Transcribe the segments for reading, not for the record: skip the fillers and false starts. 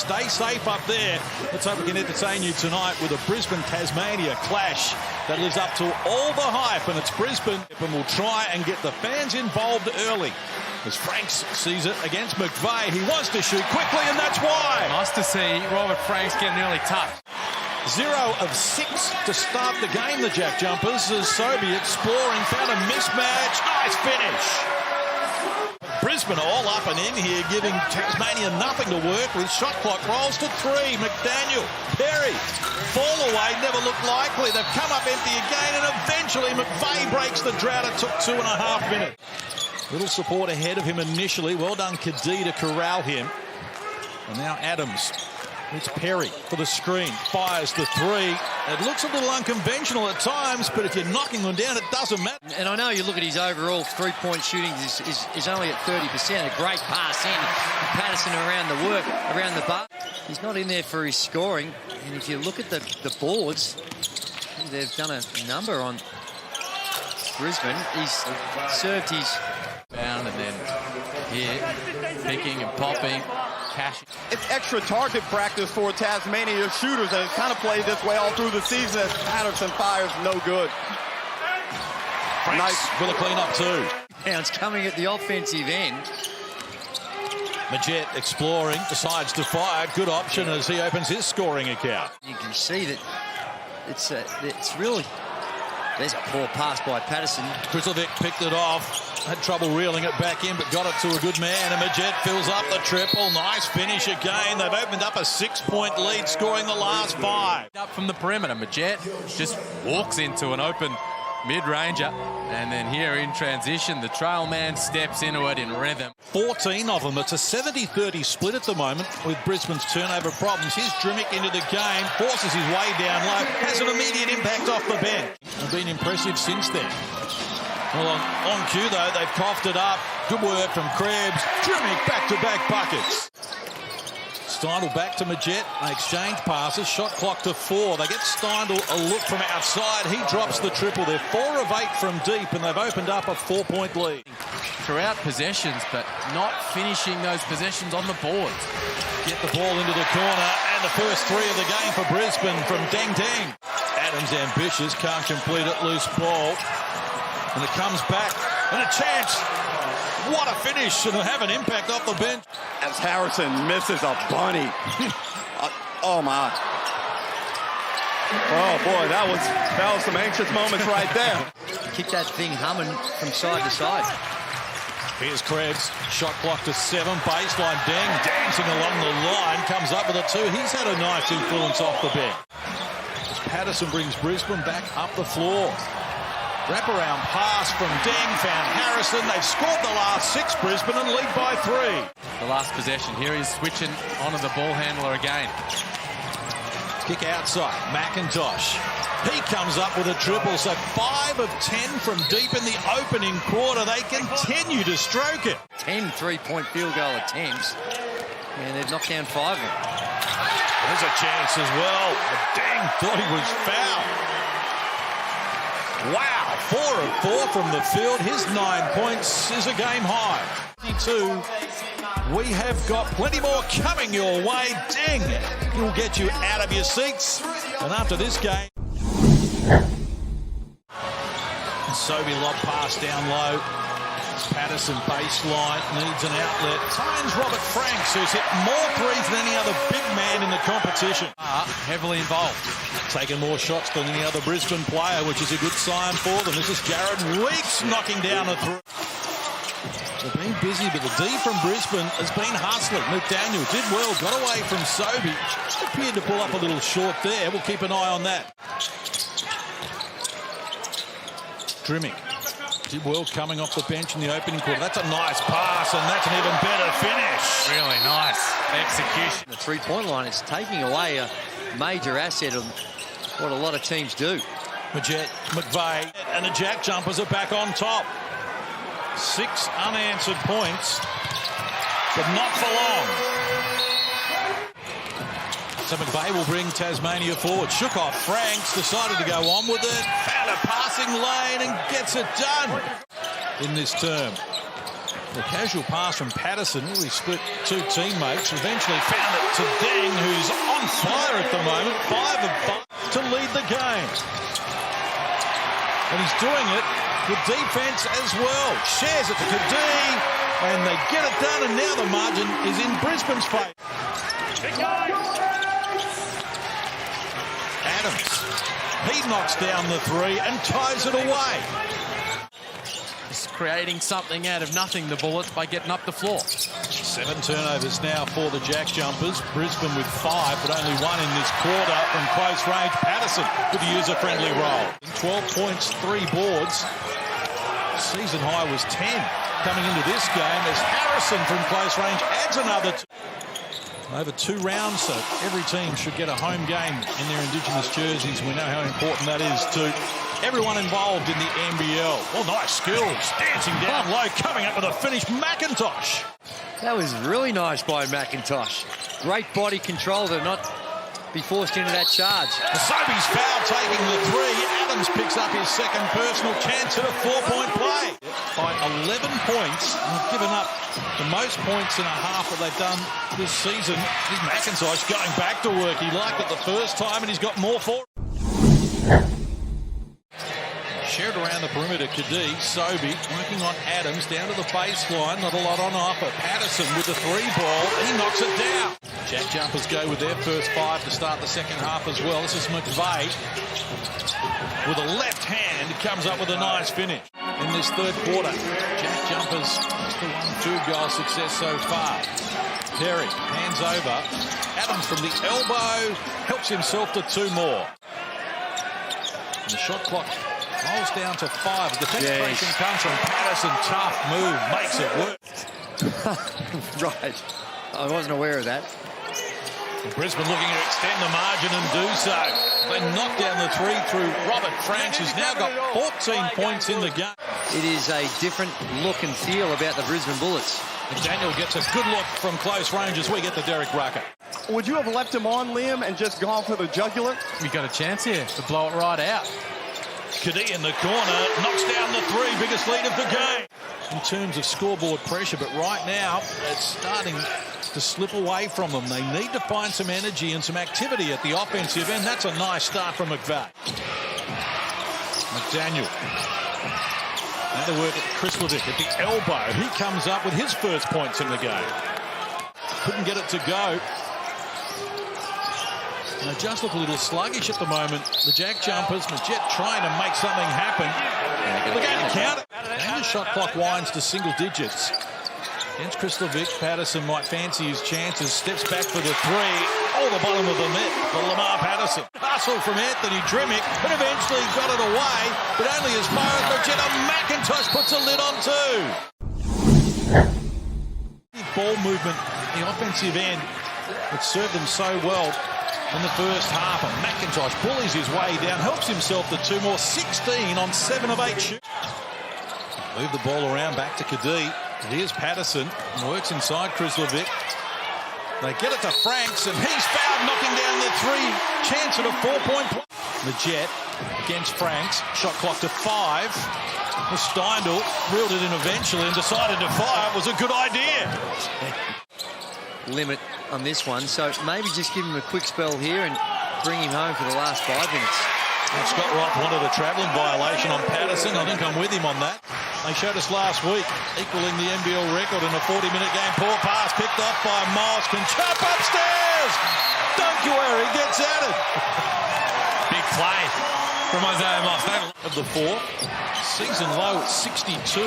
Stay safe up there. Let's hope we can entertain you tonight with a Brisbane-Tasmania clash that lives up to all the hype, and it's Brisbane, and we'll try and get the fans involved early. As Franks sees it against McVeigh, he wants to shoot quickly, and that's why. Nice to see Robert Franks get an early touch. 0 of 6 to start the game, the JackJumpers, as Sobey exploring, found a mismatch. Nice finish. Brisbane all up and in here, giving Tasmania nothing to work with. Shot clock rolls to 3. McDaniel, Perry, fall away, never looked likely. They've come up empty again, and eventually McVeigh breaks the drought. It took 2.5 minutes. Little support ahead of him initially. Well done, Kadee, to corral him. And now Adams. It's Perry for the screen. Fires the 3. It looks a little unconventional at times, but if you're knocking them down, it doesn't matter. And I know you look at his overall three-point shooting is only at 30%. A great pass in. Patterson around the work, around the bar. He's not in there for his scoring. And if you look at the boards, they've done a number on Brisbane. He's served his... Down and then here, picking and popping. Cash. It's extra target practice for Tasmania shooters, and it's kind of played this way all through the season as Patterson fires no good. Franks Nice. with a clean-up too. Pounds coming at the offensive end. Majette exploring, decides to fire. Good option as he opens his scoring account. You can see that it's really... There's a poor pass by Patterson. Kristovic picked it off, had trouble reeling it back in, but got it to a good man. And Majette fills up the triple. Nice finish again. They've opened up a 6-point lead, scoring the last 5. Up from the perimeter, Majette just walks into an open mid-ranger. And then here in transition, the trail man steps into it in rhythm. 14 of them. It's a 70-30 split at the moment with Brisbane's turnover problems. Here's Drimmick into the game, forces his way down low, has an immediate impact off the bench. They've been impressive since then. Well, on cue, though, they've coughed it up. Good work from Krebs. Drimmick back-to-back buckets. Steindl back to Majette. They exchange passes. Shot clock to 4. They get Steindl a look from outside. He drops the triple. They're 4 of 8 from deep, and they've opened up a 4-point lead. Throughout possessions, but not finishing those possessions on the board. Get the ball into the corner, and the first 3 of the game for Brisbane from Deng Deng. Adams ambitious, can't complete it, loose ball. And it comes back, and a chance. What a finish, and it'll have an impact off the bench. As Harrison misses a bunny. Oh, my. Oh, boy, that was some anxious moments right there. Kick that thing humming from side to side. Here's Krebs, shot clock to 7, baseline. Deng dancing along the line, comes up with a 2. He's had a nice influence off the bench. As Patterson brings Brisbane back up the floor. Wraparound pass from Deng, found Harrison. They've scored the last 6, Brisbane, and lead by 3. The last possession. Here he's switching onto the ball handler again. Kick outside, McIntosh. He comes up with a triple, so 5 of 10 from deep in the opening quarter. They continue to stroke it. 10 3-point field goal attempts, and they've knocked down 5 of them. There's a chance as well. Deng thought he was fouled. Wow, 4 of 4 from the field. His 9 points is a game high. 22. We have got plenty more coming your way. Deng will get you out of your seats. And after this game, Sobey lob pass down low. Patterson baseline, needs an outlet. Finds Robert Franks, who's hit more threes than any other big man in the competition. Heavily involved. Taking more shots than any other Brisbane player, which is a good sign for them. This is Jared Weeks knocking down a 3. They've been busy, but the D from Brisbane has been hustling. McDaniel did well, got away from Sobey. Just appeared to pull up a little short there. We'll keep an eye on that. Drimmick did well coming off the bench in the opening quarter. That's a nice pass, and that's an even better finish. Really nice execution. The three-point line is taking away a major asset of what a lot of teams do. Majette, McVeigh, and the JackJumpers are back on top. 6 unanswered points, but not for long. So McVeigh will bring Tasmania forward. Shook off Franks, decided to go on with it, found a passing lane and gets it done in this term. The casual pass from Patterson really split two teammates. Eventually found it to Deng, who's on fire at the moment. 5 of 5 to lead the game. And he's doing it with defense as well. Shares it to Kadee, and they get it done, and now the margin is in Brisbane's favour. Adams, he knocks down the 3 and ties it away. He's creating something out of nothing, the Bullets, by getting up the floor. 7 turnovers now for the JackJumpers. Brisbane with 5, but only 1 in this quarter from close range. Patterson with a user-friendly roll. 12 points, 3 boards. Season high was 10 coming into this game as Harrison from close range adds another 2. Over 2 rounds, so every team should get a home game in their Indigenous jerseys. We know how important that is to everyone involved in the NBL. Oh, nice skills. Dancing down low, coming up with a finish. McIntosh. That was really nice by McIntosh. Great body control to not be forced into that charge. Sobe's foul taking the 3. Adams picks up his second personal chance at a 4-point play. By 11 points, and have given up the most points in a half that they've done this season. Is McIntosh going back to work. He liked it the first time, and he's got more for it. Shared around the perimeter, Kadee, Sobey working on Adams down to the baseline. Not a lot on offer. Patterson with the 3 ball. He knocks it down. JackJumpers go with their first 5 to start the second half as well. This is McVeigh with a left hand. He comes up with a nice finish in this third quarter. JackJumpers just the 1 field goal success so far. Perry hands over. Adams from the elbow helps himself to 2 more. And the shot clock rolls down to 5. The defense pressure comes from Patterson. Tough move, makes it work. Right. I wasn't aware of that. Brisbane looking to extend the margin and do so. They knock down the 3 through Robert Franks, who's now got 14 points in the game. It is a different look and feel about the Brisbane Bullets. And Daniel gets a good look from close range as we get to Derek Rucker. Would you have left him on, Liam, and just gone for the jugular? We got a chance here to blow it right out. Kadee in the corner, knocks down the 3, biggest lead of the game. In terms of scoreboard pressure, but right now it's starting to slip away from them. They need to find some energy and some activity at the offensive end. That's a nice start from McVeigh. McDaniel. Now to work at Krislovic at the elbow. He comes up with his first points in the game. Couldn't get it to go. They just look a little sluggish at the moment. The JackJumpers, Majette trying to make something happen. They're going to count it. And the shot clock winds to single digits. Against Krislovic, Patterson might fancy his chances. Steps back for the 3. Oh, the bottom of the net for Lamar Patterson. Hustle from Anthony Drimmick, but eventually got it away. But only as far as Majette. McIntosh puts a lid on 2. Ball movement, the offensive end, that served them so well in the first half. And McIntosh bullies his way down, helps himself to 2 more. 16 on 7 of 8 shoots. Move the ball around back to Kadee. Here's Patterson. Works inside Krislovic. They get it to Franks, and he's fouled, knocking down the 3. Chance at a 4-point play. Majette against Franks. Shot clock to 5. Steindl reeled it in eventually and decided to fire. It was a good idea. Limit on this one, so maybe just give him a quick spell here and bring him home for the last 5 minutes. And Scott Wright wanted a travelling violation on Patterson. I think I'm with him on that. They showed us last week, equaling the NBL record in a 40-minute game. Poor pass picked off by Miles. Can chop upstairs. Dunkwary gets at it. Big play from Isaiah Miles. Of the 4, season low at 62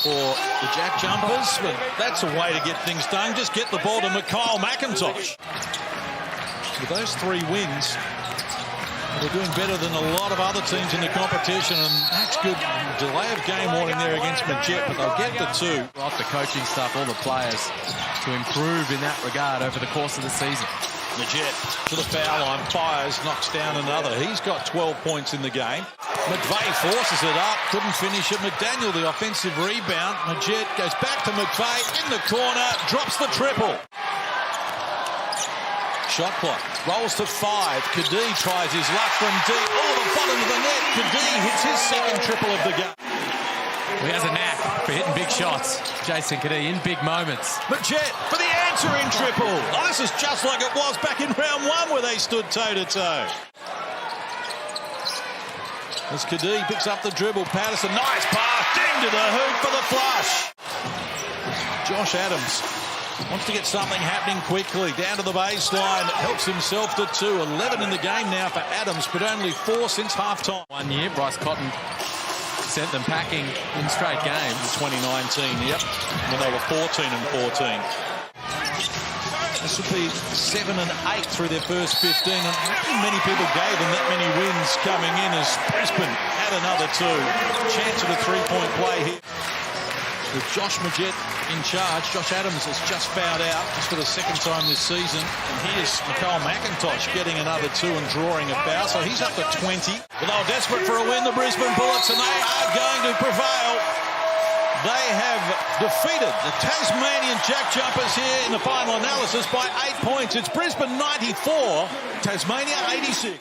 for the JackJumpers. But that's a way to get things done. Just get the ball to McIntosh. With those 3 wins, they're doing better than a lot of other teams in the competition, and that's good. Delay of game warning there against Majette, but they'll get the 2. Off the coaching staff, all the players, to improve in that regard over the course of the season. Majette to the foul line, fires, knocks down another. He's got 12 points in the game. McVeigh forces it up, couldn't finish it. McDaniel, the offensive rebound. Majette goes back to McVeigh in the corner, drops the triple. Shot clock rolls to 5. Kadee tries his luck from deep. Oh, the bottom of the net. Kadee hits his second triple of the game. He has a knack for hitting big big shots. Jason Kadee in big moments. Majette for the answering triple. Oh, this is just like it was back in round one where they stood toe-to-toe. As Kadee picks up the dribble, Patterson, nice pass, ding to the hoop for the flush. Josh Adams wants to get something happening quickly. Down to the baseline, helps himself to 2. 11 in the game now for Adams, but only 4 since halftime. 1 year, Bryce Cotton sent them packing in straight games. 2019, yep, when they were 14 and 14. This would be 7 and 8 through their first 15, and not many people gave them that many wins coming in as Brisbane had another 2. Chance at a three-point play here. With Josh Majette in charge, Josh Adams has just fouled out just for the second time this season, and here's Nicole McIntosh getting another 2 and drawing a foul, so he's up to 20. But they were desperate for a win, the Brisbane Bullets, and they are going to prevail. They have defeated the Tasmanian JackJumpers here in the final analysis by 8 points. It's Brisbane 94, Tasmania 86.